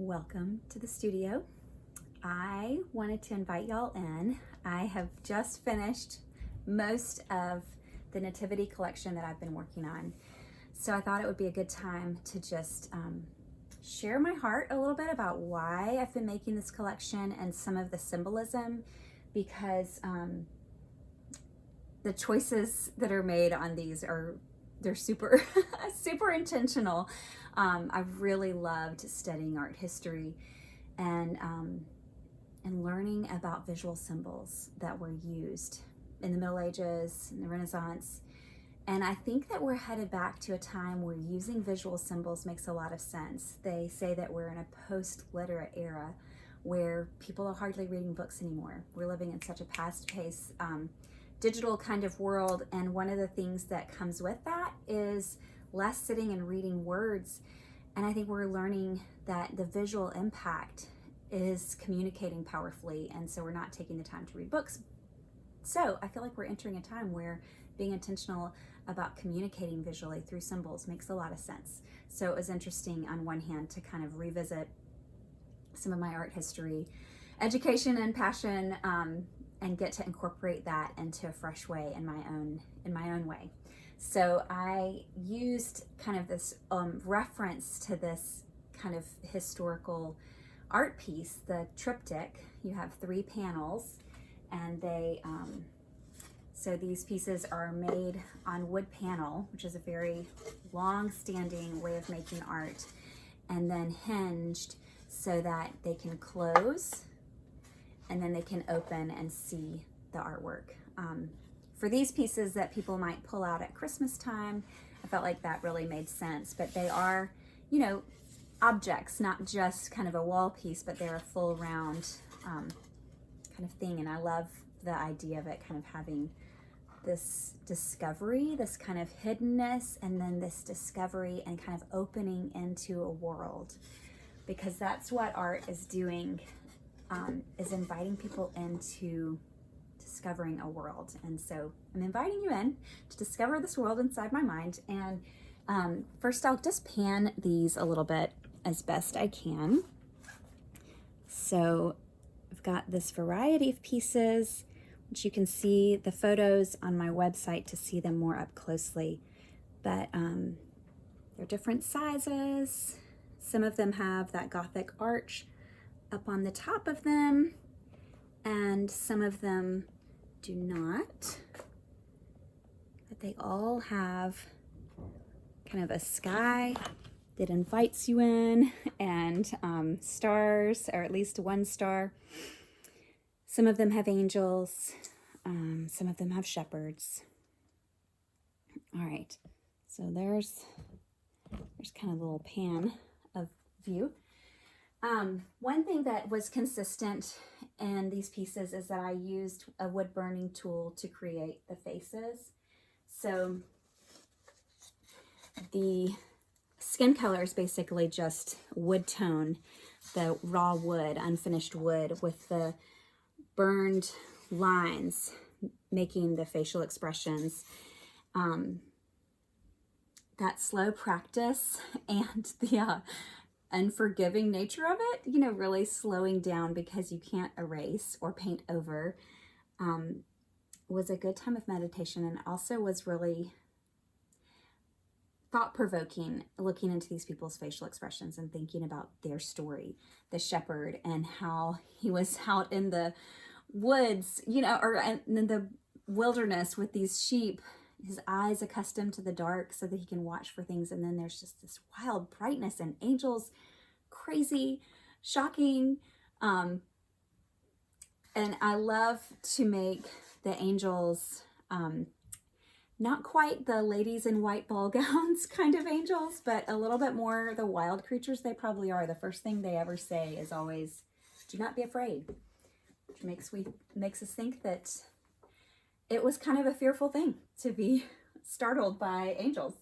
Welcome to the studio. I wanted to invite y'all in. I have just finished most of the nativity collection that I've been working on. So I thought it would be a good time to just share my heart a little bit about why I've been making this collection and some of the symbolism, because the choices that are made on these they're super super intentional. I've really loved studying art history and learning about visual symbols that were used in the Middle Ages, in the Renaissance. And I think that we're headed back to a time where using visual symbols makes a lot of sense. They say that we're in a post-literate era where people are hardly reading books anymore. We're living in such a fast-paced, digital kind of world, and one of the things that comes with that is less sitting and reading words. And I think we're learning that the visual impact is communicating powerfully, and so we're not taking the time to read books. So I feel like we're entering a time where being intentional about communicating visually through symbols makes a lot of sense. So it was interesting on one hand to kind of revisit some of my art history education and passion, and get to incorporate that into a fresh way in my own way. So I used kind of this reference to this kind of historical art piece, the triptych. You have 3 panels, and they so these pieces are made on wood panel, which is a very long-standing way of making art, and then hinged so that they can close and then they can open and see the artwork. For these pieces that people might pull out at Christmas time, I felt like that really made sense. But they are, objects, not just kind of a wall piece, but they're a full round kind of thing. And I love the idea of it kind of having this discovery, this kind of hiddenness, and then this discovery and kind of opening into a world. Because that's what art is doing, is inviting people into discovering a world. And so I'm inviting you in to discover this world inside my mind. And first I'll just pan these a little bit as best I can. So I've got this variety of pieces, which you can see the photos on my website to see them more up closely. But they're different sizes. Some of them have that Gothic arch up on the top of them, and some of them do not, but they all have kind of a sky that invites you in, and stars, or at least one star. Some of them have angels, some of them have shepherds. All right, so there's kind of a little pan of view. One thing that was consistent in these pieces is that I used a wood burning tool to create the faces. So the skin color is basically just wood tone, the raw wood, unfinished wood, with the burned lines making the facial expressions. That slow practice and the unforgiving nature of it, really slowing down because you can't erase or paint over, was a good time of meditation, and also was really thought-provoking, looking into these people's facial expressions and thinking about their story, the shepherd, and how he was out in the woods, or in the wilderness with these sheep, his eyes accustomed to the dark so that he can watch for things. And then there's just this wild brightness and angels, crazy, shocking. And I love to make the angels, not quite the ladies in white ball gowns kind of angels, but a little bit more the wild creatures they probably are. The first thing they ever say is always, "Do not be afraid," which makes us think that it was kind of a fearful thing to be startled by angels.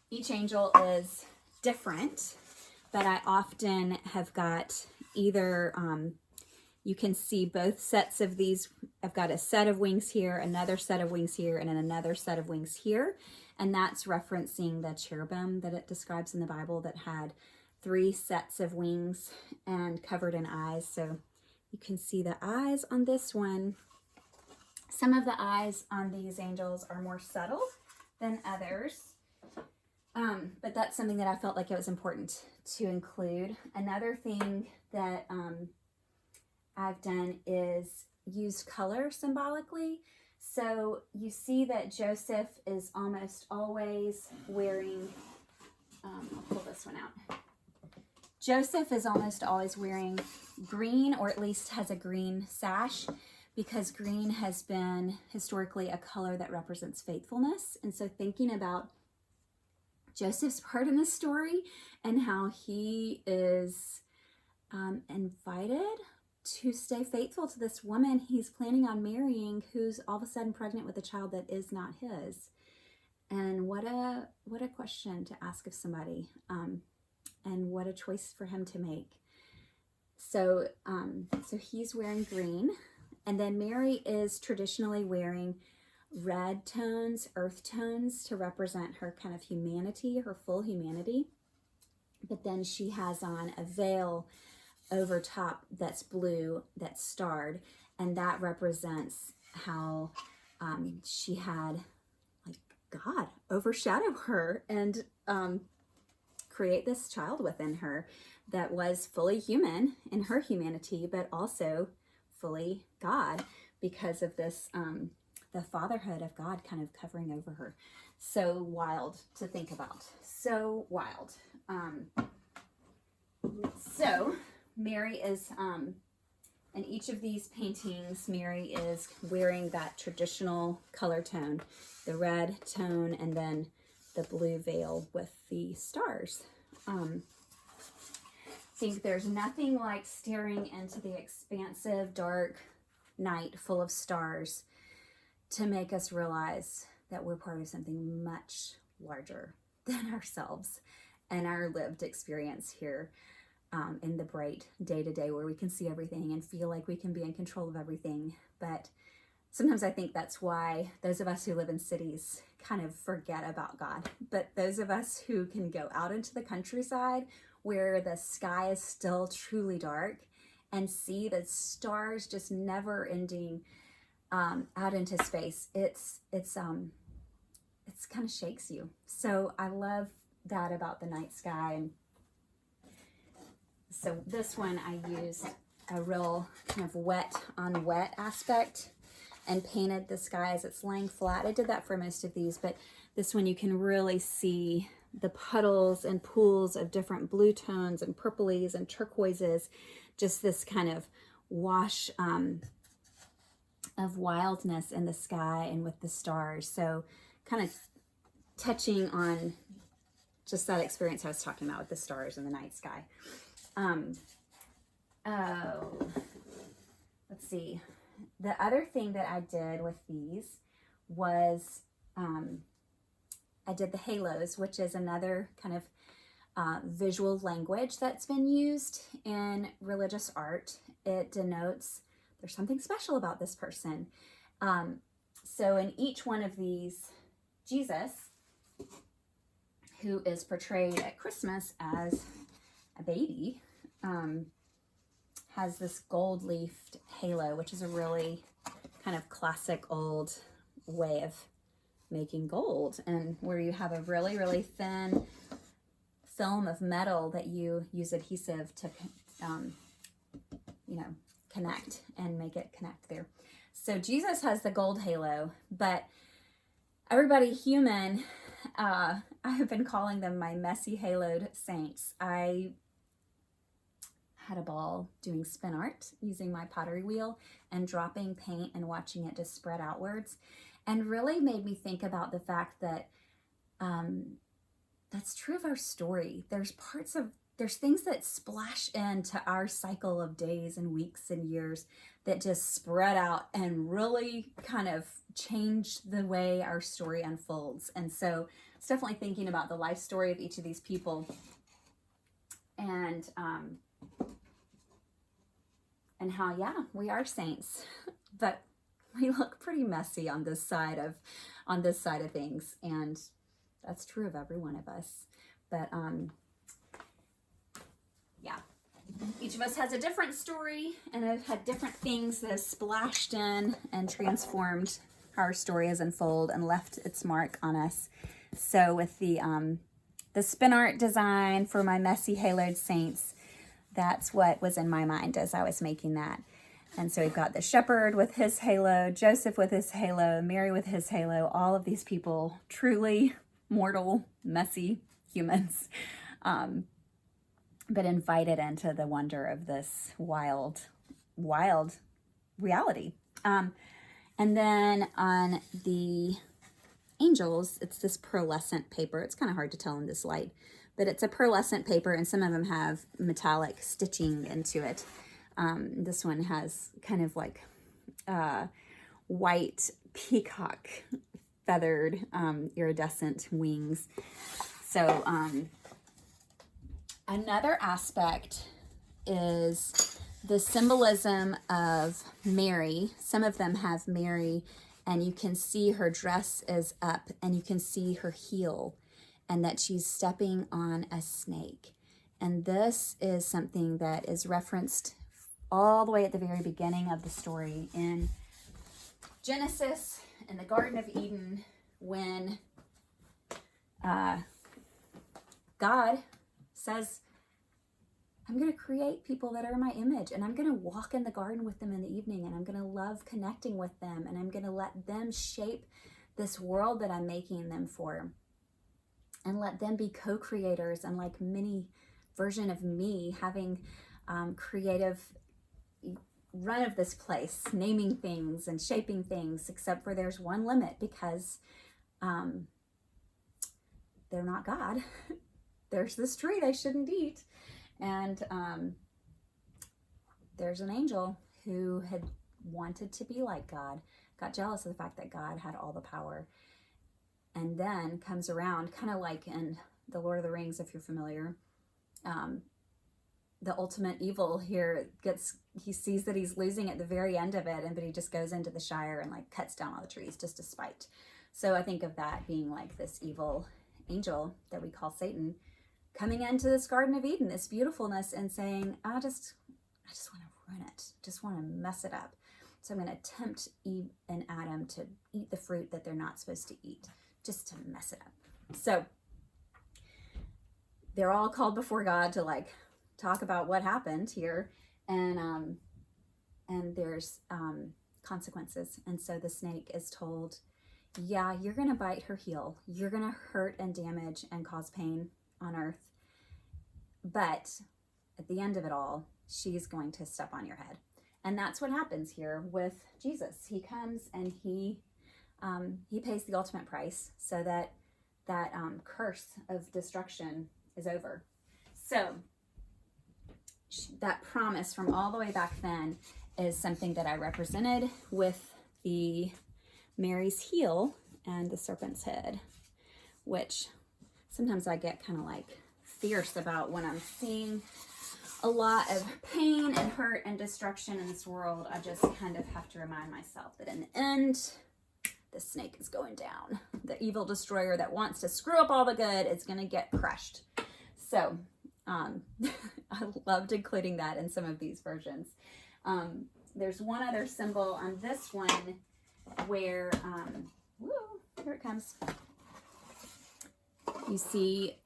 Each angel is different, but I often have got either, you can see both sets of these. I've got a set of wings here, another set of wings here, and then another set of wings here. And that's referencing the cherubim that it describes in the Bible that had 3 sets of wings and covered in eyes. So you can see the eyes on this one. Some of the eyes on these angels are more subtle than others. But that's something that I felt like it was important to include. Another thing that I've done is use color symbolically. So you see that Joseph is almost always wearing, I'll pull this one out. Joseph is almost always wearing green, or at least has a green sash, because green has been historically a color that represents faithfulness. And so thinking about Joseph's part in this story and how he is invited to stay faithful to this woman he's planning on marrying, who's all of a sudden pregnant with a child that is not his. And what a question to ask of somebody, and what a choice for him to make. So he's wearing green, and then Mary is traditionally wearing red tones, earth tones, to represent her kind of humanity, her full humanity. But then she has on a veil over top that's blue, that's starred, and that represents how she had like God overshadow her and create this child within her that was fully human in her humanity, but also fully God, because of this the fatherhood of God kind of covering over her. So wild to think about. So wild. So Mary is, in each of these paintings, Mary is wearing that traditional color tone, the red tone, and then the blue veil with the stars. I think there's nothing like staring into the expansive, dark night full of stars to make us realize that we're part of something much larger than ourselves and our lived experience here in the bright day-to-day, where we can see everything and feel like we can be in control of everything. But sometimes I think that's why those of us who live in cities kind of forget about God. But those of us who can go out into the countryside where the sky is still truly dark and see the stars just never ending out into space, it's kind of shakes you. So I love that about the night sky. And so this one I used a real kind of wet on wet aspect and painted the sky as it's laying flat. I did that for most of these, but this one you can really see the puddles and pools of different blue tones and purplies and turquoises, just this kind of wash of wildness in the sky and with the stars. So kind of touching on just that experience I was talking about with the stars and the night sky. Let's see. The other thing that I did with these was I did the halos, which is another kind of visual language that's been used in religious art. It denotes there's something special about this person. So in each one of these, Jesus, who is portrayed at Christmas as a baby, has this gold-leafed halo, which is a really kind of classic old way of making gold, and where you have a really, really thin film of metal that you use adhesive to, connect and make it connect there. So Jesus has the gold halo, but everybody human, I have been calling them my messy haloed saints. I had a ball doing spin art using my pottery wheel and dropping paint and watching it just spread outwards, and really made me think about the fact that that's true of our story. There's things that splash into our cycle of days and weeks and years that just spread out and really kind of change the way our story unfolds. And so it's definitely thinking about the life story of each of these people, and how, yeah, we are saints, but we look pretty messy on this side of things, and that's true of every one of us. But yeah, each of us has a different story, and have had different things that have splashed in and transformed how our story has unfolded and left its mark on us. So with the spin art design for my messy haloed saints, that's what was in my mind as I was making that. And so we've got the shepherd with his halo, Joseph with his halo, Mary with his halo, all of these people, truly mortal, messy humans, but invited into the wonder of this wild, wild reality. And then on the angels, it's this pearlescent paper. It's kind of hard to tell in this light, but it's a pearlescent paper, and some of them have metallic stitching into it. This one has kind of like white peacock feathered iridescent wings. So another aspect is the symbolism of Mary. Some of them have Mary, and you can see her dress is up, and you can see her heel, and that she's stepping on a snake. And this is something that is referenced all the way at the very beginning of the story in Genesis, in the Garden of Eden, when God says, I'm going to create people that are my image, and I'm going to walk in the garden with them in the evening, and I'm going to love connecting with them, and I'm going to let them shape this world that I'm making them for, and let them be co-creators and like mini version of me, having creative run of this place, naming things and shaping things, except for there's one limit, because they're not God. There's this tree they shouldn't eat. And there's an angel who had wanted to be like God, got jealous of the fact that God had all the power, and then comes around, kind of like in The Lord of the Rings, if you're familiar. The ultimate evil here he sees that he's losing at the very end of it, but he just goes into the Shire and like cuts down all the trees just to spite. So I think of that being like this evil angel that we call Satan, coming into this Garden of Eden, this beautifulness, and saying, I just want to ruin it. Just want to mess it up. So I'm going to tempt Eve and Adam to eat the fruit that they're not supposed to eat, just to mess it up. So they're all called before God to like talk about what happened here, and there's consequences. And so the snake is told, yeah, you're going to bite her heel. You're going to hurt and damage and cause pain on earth. But at the end of it all, she's going to step on your head. And that's what happens here with Jesus. He comes and he pays the ultimate price so that curse of destruction is over. So that promise from all the way back then is something that I represented with the Mary's heel and the serpent's head, which sometimes I get kind of like fierce about when I'm seeing a lot of pain and hurt and destruction in this world. I just kind of have to remind myself that in the end, the snake is going down. The evil destroyer that wants to screw up all the good is going to get crushed. So I loved including that in some of these versions. There's one other symbol on this one where, here it comes. You see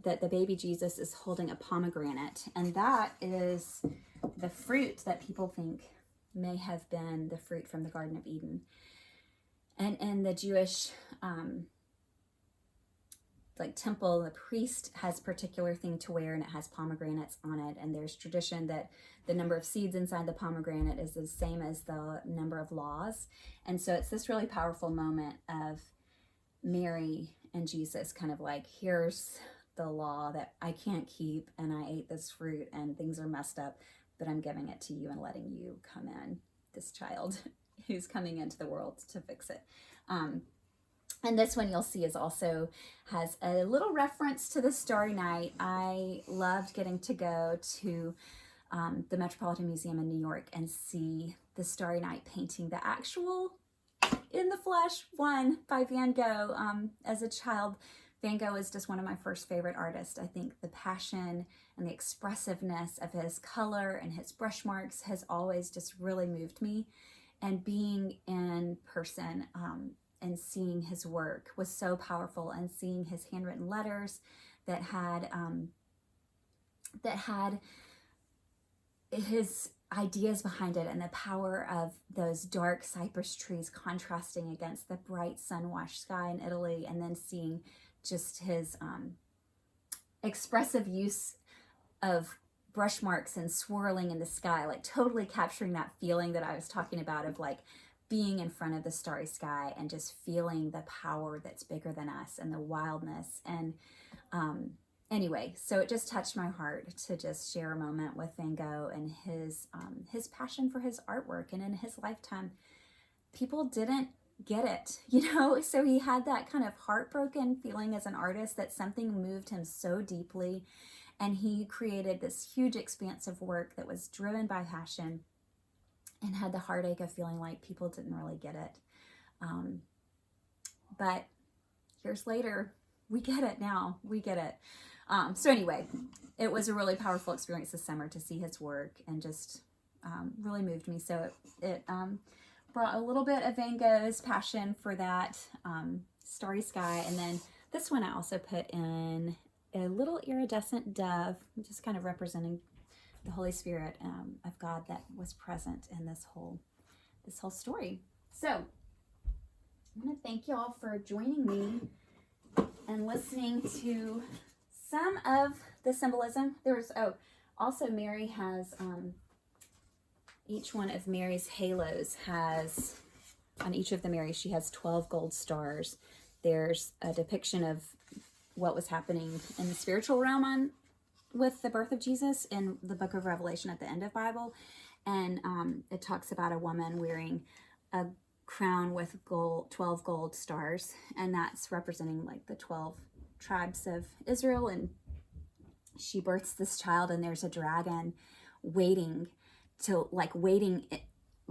that the baby Jesus is holding a pomegranate, and that is the fruit that people think may have been the fruit from the Garden of Eden. And in the Jewish like temple, the priest has a particular thing to wear, and it has pomegranates on it, and there's tradition that the number of seeds inside the pomegranate is the same as the number of laws. And so it's this really powerful moment of Mary and Jesus kind of like, here's the law that I can't keep, and I ate this fruit and things are messed up, but I'm giving it to you and letting you come in, this child who's coming into the world to fix it. And this one you'll see is also has a little reference to the Starry Night. I loved getting to go to the Metropolitan Museum in New York and see the Starry Night painting, the actual in the flesh one by Van Gogh. As a child, Van Gogh is just one of my first favorite artists. I think the passion and the expressiveness of his color and his brush marks has always just really moved me. And being in person and seeing his work was so powerful, and seeing his handwritten letters that had his ideas behind it, and the power of those dark cypress trees contrasting against the bright sun-washed sky in Italy, and then seeing just his expressive use of brush marks and swirling in the sky, like totally capturing that feeling that I was talking about of like being in front of the starry sky and just feeling the power that's bigger than us and the wildness. And anyway, so it just touched my heart to just share a moment with Van Gogh and his passion for his artwork. And in his lifetime, people didn't get it, you know? So he had that kind of heartbroken feeling as an artist that something moved him so deeply. And he created this huge expanse of work that was driven by passion, and had the heartache of feeling like people didn't really get it. But years later, we get it now. We get it. So anyway, it was a really powerful experience this summer to see his work, and just really moved me. So it brought a little bit of Van Gogh's passion for that starry sky. And then this one I also put in a little iridescent dove, just kind of representing the Holy Spirit of God that was present in this whole story. So I want to thank you all for joining me and listening to some of the symbolism. Also Mary has, each one of Mary's halos has, on each of the Marys, she has 12 gold stars. There's a depiction of what was happening in the spiritual realm with the birth of Jesus in the book of Revelation at the end of Bible. And it talks about a woman wearing a crown with 12 gold stars, and that's representing like the 12 tribes of Israel. And she births this child, and there's a dragon waiting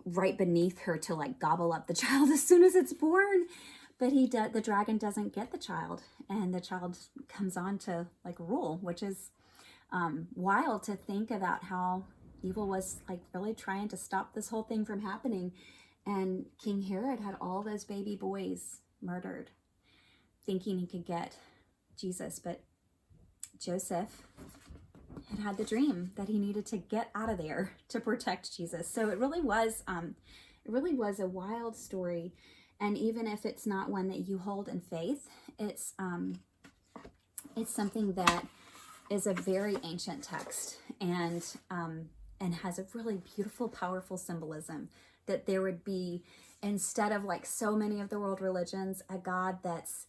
right beneath her to like gobble up the child as soon as it's born. But the dragon doesn't get the child, and the child comes on to like rule, which is wild to think about how evil was like really trying to stop this whole thing from happening. And King Herod had all those baby boys murdered, thinking he could get Jesus. But Joseph had the dream that he needed to get out of there to protect Jesus. So it really was a wild story. And even if it's not one that you hold in faith, it's something that is a very ancient text, and has a really beautiful, powerful symbolism that there would be, instead of like so many of the world religions, a God that's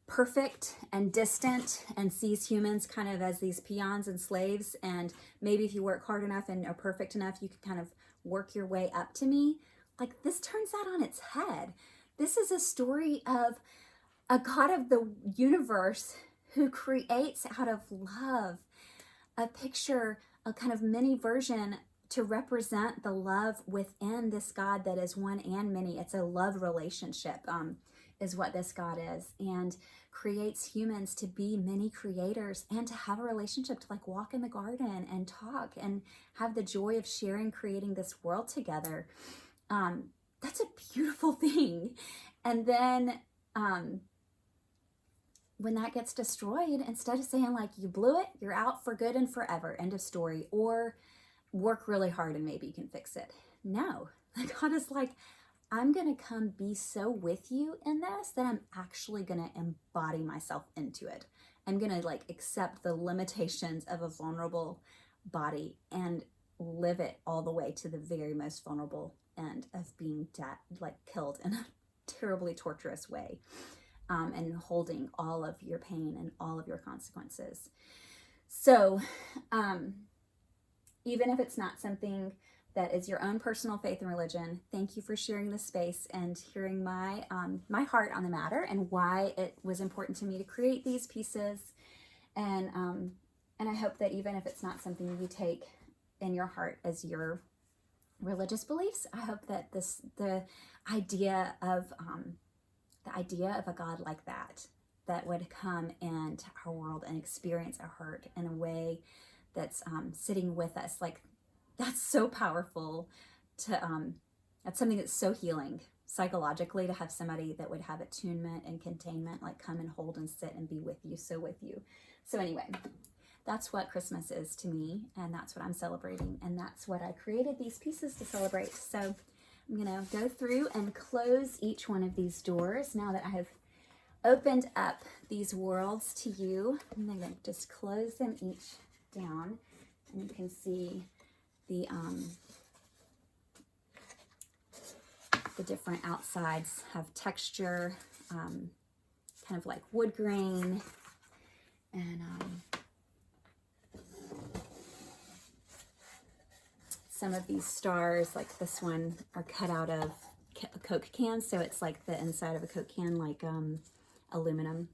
perfect and distant and sees humans kind of as these peons and slaves. And maybe if you work hard enough and are perfect enough, you can kind of work your way up to me. Like, this turns that on its head. This is a story of a God of the universe who creates out of love a picture, a kind of mini version to represent the love within this God that is one and many. It's a love relationship, is what this God is, and creates humans to be many creators and to have a relationship, to like walk in the garden and talk and have the joy of sharing, creating this world together. That's a beautiful thing. And then when that gets destroyed, instead of saying like, you blew it, you're out for good and forever, end of story, or work really hard and maybe you can fix it. No, God is like, I'm going to come be so with you in this that I'm actually going to embody myself into it. I'm going to like accept the limitations of a vulnerable body and live it all the way to the very most vulnerable end of being killed in a terribly torturous way, and holding all of your pain and all of your consequences. So even if it's not something that is your own personal faith and religion, thank you for sharing this space and hearing my my heart on the matter and why it was important to me to create these pieces. And I hope that even if it's not something you take in your heart as your religious beliefs, I hope that the idea of a God like that that would come into our world and experience our heart in a way that's sitting with us. Like, that's so powerful to, that's something that's so healing psychologically, to have somebody that would have attunement and containment, like come and hold and sit and be with you, so with you. So anyway, that's what Christmas is to me, and that's what I'm celebrating, and that's what I created these pieces to celebrate. So I'm gonna go through and close each one of these doors now that I have opened up these worlds to you. I'm gonna just close them each down, and you can see the different outsides have texture, kind of like wood grain, and some of these stars, like this one, are cut out of a Coke can, so it's like the inside of a Coke can, like aluminum.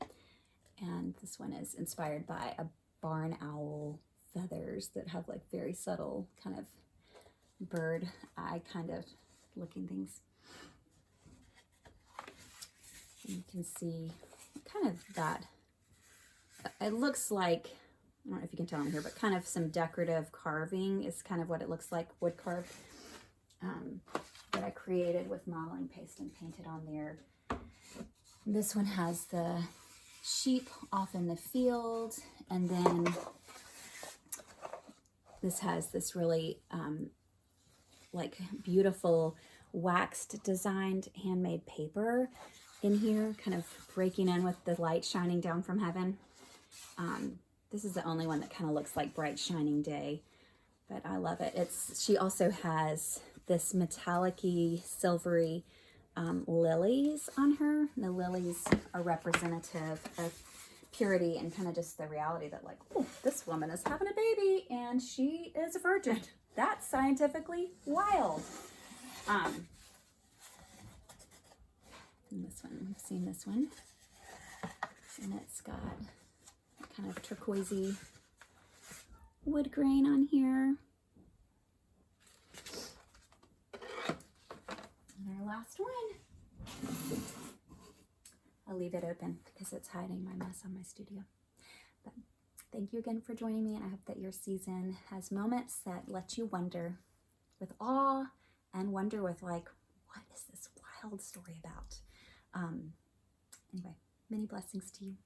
And this one is inspired by a barn owl feathers that have like very subtle kind of bird eye kind of looking things. And you can see kind of that, it looks like, I don't know if you can tell in here, but kind of some decorative carving is kind of what it looks like, wood carved, that I created with modeling paste and painted on there. This one has the sheep off in the field, and then this has this really like beautiful waxed designed handmade paper in here, kind of breaking in with the light shining down from heaven. This is the only one that kind of looks like bright shining day, but I love it. She also has this metallic-y, silvery lilies on her. The lilies are representative of purity and kind of just the reality that, like, oh, this woman is having a baby and she is a virgin. That's scientifically wild. And this one, I've seen this one, and it's got kind of turquoisey wood grain on here. And our last one, I'll leave it open because it's hiding my mess on my studio. But thank you again for joining me, and I hope that your season has moments that let you wonder with awe and wonder with, like, what is this wild story about? Anyway, many blessings to you.